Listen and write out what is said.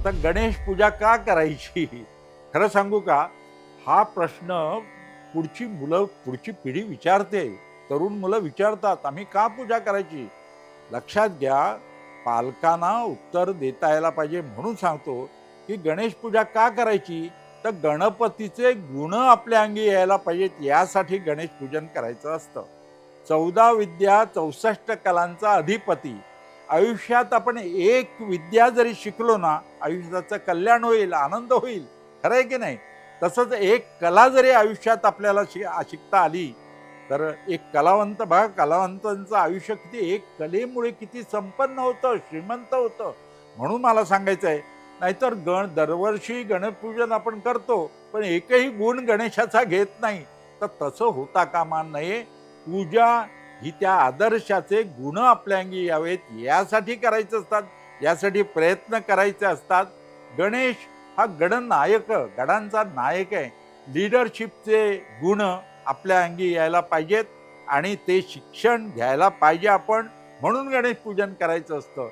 आता गणेश पूजा का करायची? खरं सांगू का? हा प्रश्न पुढची पिढी विचारते. तरुण मुलं विचारतात, "आम्ही का पूजा करायची?" लक्षात घ्या, पालकांना उत्तर देता यायला पाहिजे म्हणून सांगतो, की गणेश पूजा का करायची? तर गणपतीचे गुण आपल्या अंगी यायला पाहिजेत यासाठी गणेश पूजन करायचं असतं. 14 विद्या 64 कलांचा अधिपती. आयुष्यात आपण एक विद्या जरी शिकलो ना, आयुष्याचं कल्याण होईल, आनंद होईल. खरं आहे की नाही? तसंच एक कला जरी आयुष्यात आपल्याला शिकता आली, तर एक कलावंत बघा, कलावंतांचं आयुष्य किती एक कलेमुळे किती संपन्न होतं, श्रीमंत होतं. म्हणून मला सांगायचं आहे, नाहीतर दरवर्षी गणपूजन आपण करतो, पण एकही गुण गणेशाचा घेत नाही. तर तसं होता कामा नये. पूजा ही त्या आदर्शाचे गुण आपल्या अंगी यावेत यासाठी करायचे असतात, यासाठी प्रयत्न करायचे असतात. गणेश हा गणनायक, गणांचा नायक आहे. लीडरशिपचे गुण आपल्या अंगी यायला पाहिजेत आणि ते शिक्षण घ्यायला पाहिजे आपण, म्हणून गणेश पूजन करायचं असतं.